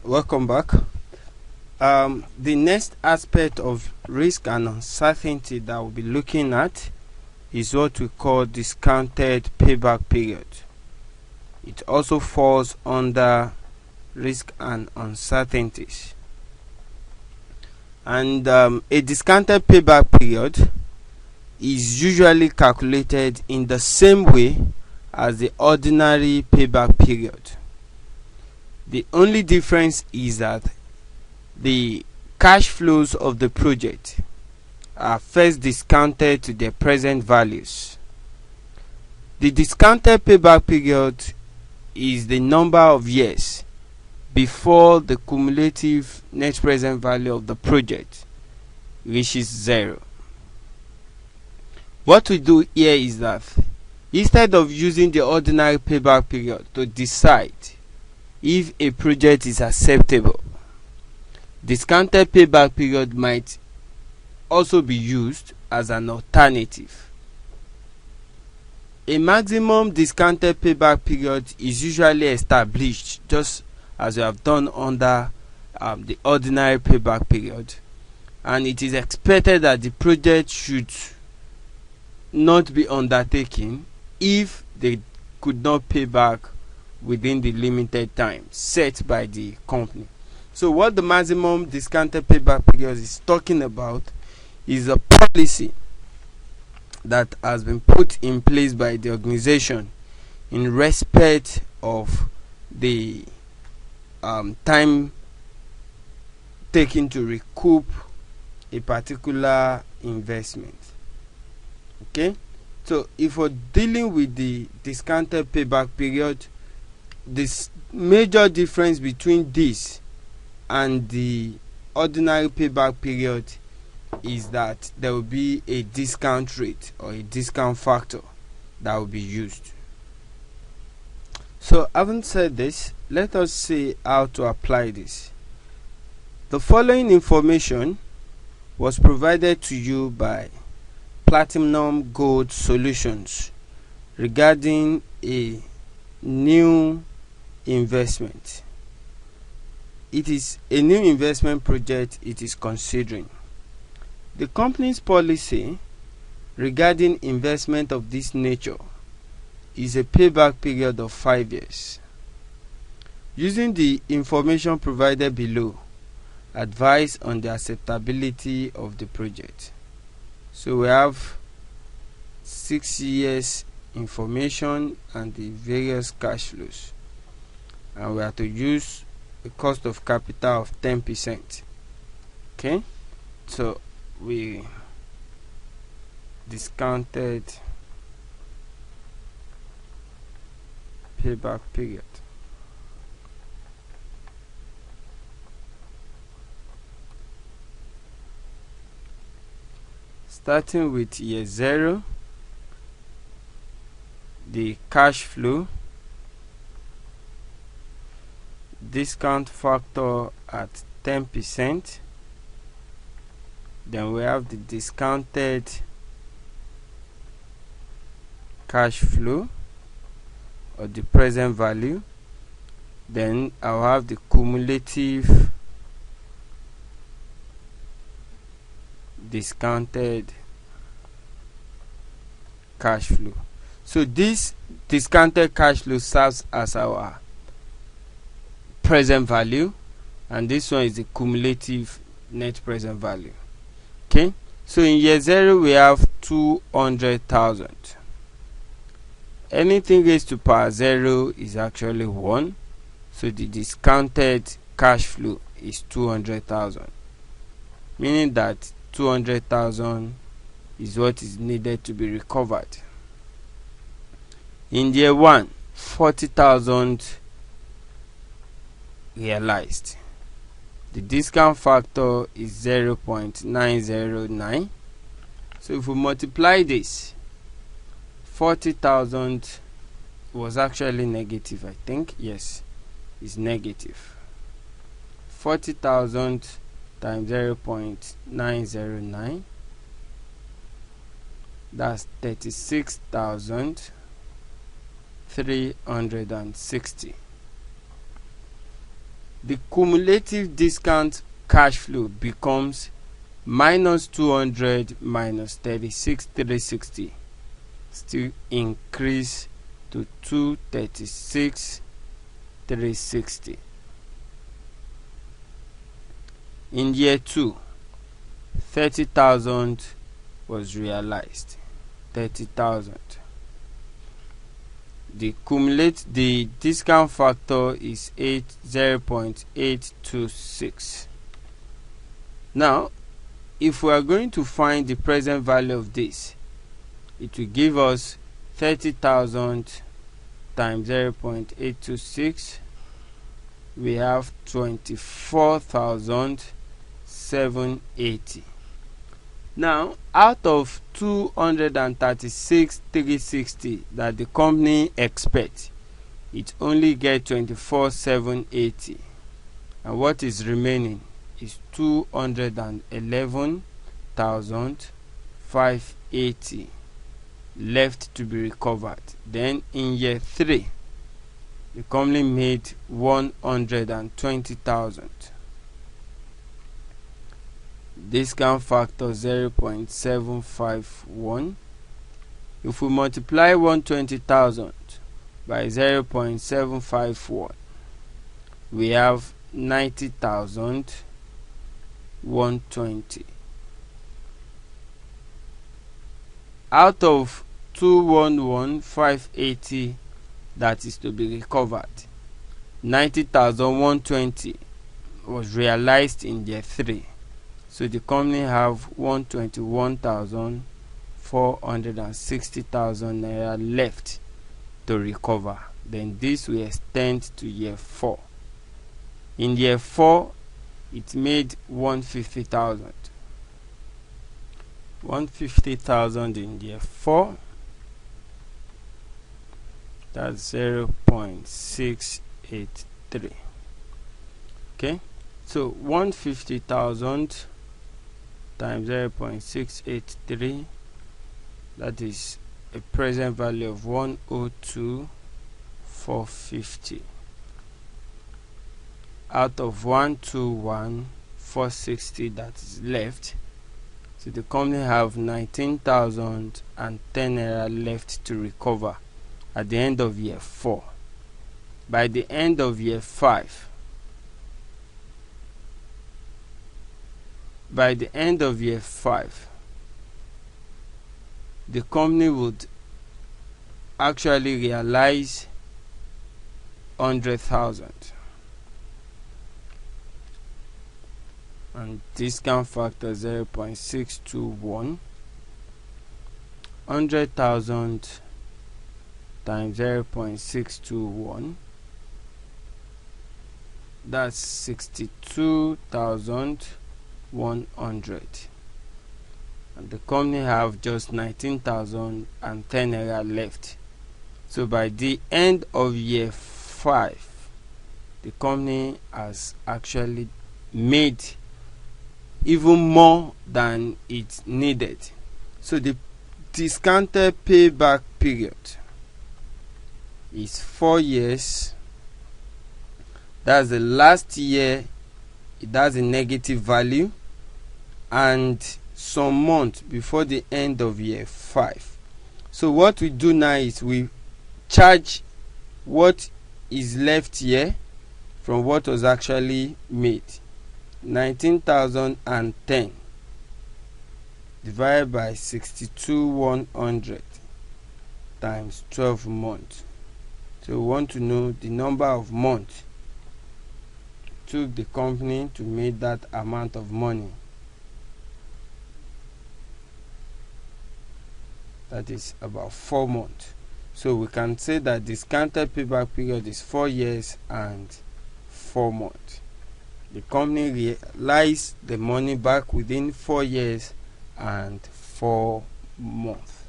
Welcome back. The next aspect of risk and uncertainty that we'll be looking at is what we call discounted payback period. It also falls under risk and uncertainties. And a discounted payback period is usually calculated in the same way as the ordinary payback period. The only difference is that the cash flows of the project are first discounted to their present values. The discounted payback period is the number of years before the cumulative net present value of the project reaches 0. What we do here is that instead of using the ordinary payback period to decide if a project is acceptable, discounted payback period might also be used as an alternative. A maximum discounted payback period is usually established just as we have done under the ordinary payback period, and it is expected that the project should not be undertaken if they could not pay back within the limited time set by the company. So what the maximum discounted payback period is talking about is a policy that has been put in place by the organization in respect of the time taken to recoup a particular investment. Okay, so if we're dealing with the discounted payback period, this major difference between this and the ordinary payback period is that there will be a discount rate or a discount factor that will be used. So having said this, let us see how to apply this. The following information was provided to you by PlatinumGold Solutions regarding a new investment. It is a new investment project it is considering. The company's policy regarding investment of this nature is a payback period of 5 years. Using the information provided below, advice on the acceptability of the project. So we have 6 years information and the various cash flows, and we have to use a cost of capital of 10%. Okay, so we discounted payback period. Starting with year 0, the cash flow, discount factor at 10%. Then we have the discounted cash flow or the present value. Then I'll have the cumulative discounted cash flow. So this discounted cash flow serves as our present value, and this one is the cumulative net present value. Okay, so in year 0 we have 200,000. Anything raised to power 0 is actually 1, so the discounted cash flow is 200,000, meaning that 200,000 is what is needed to be recovered. In year 1, 40,000 realized. The discount factor is 0.909. So if we multiply this, 40,000 was actually negative, I think. Yes, it's negative. 40,000 times 0.909, that's 36,360. the cumulative discount cash flow becomes minus 200 minus 36,360, still increase to 236,360. In year 2, 30,000 was realized. 30,000. The discount factor is 0.826. Now, if we are going to find the present value of this, it will give us 30,000 times 0.826. We have 24,780. Now, out of 236,360 that the company expects, it only gets 24,780, and what is remaining is 211,580 left to be recovered. Then in year 3, the company made 120,000. Discount factor 0.751. If we multiply 120,000 by 0.751, we have 90,120. Out of 211,580 that is to be recovered, 90,120 was realized in year 3. So the company have 121,460,000 naira left to recover. Then this will extend to year 4. In year 4, it made 150,000. 150,000 in year 4. That's 0.683. Okay, so 150,000 times 0.683, that is a present value of 102,450 out of 121,460 that is left. So the company have 19,010 naira left to recover at the end of year 4. By the end of year 5, the company would actually realize 100,000, and discount factor 0.621. 100,000 times 0.621, that's 62,100, and the company have just 19,010 naira left. So by the end of year 5, the company has actually made even more than it needed. So the discounted payback period is 4 years. That's the last year it has a negative value, and some months before the end of year 5. So what we do now is we charge what is left here from what was actually made. 19,010 divided by 62,100 times 12 months. So we want to know the number of months it took the company to make that amount of money. That is about 4 months. So we can say that discounted payback period is 4 years and 4 months. The company realized the money back within 4 years and 4 months.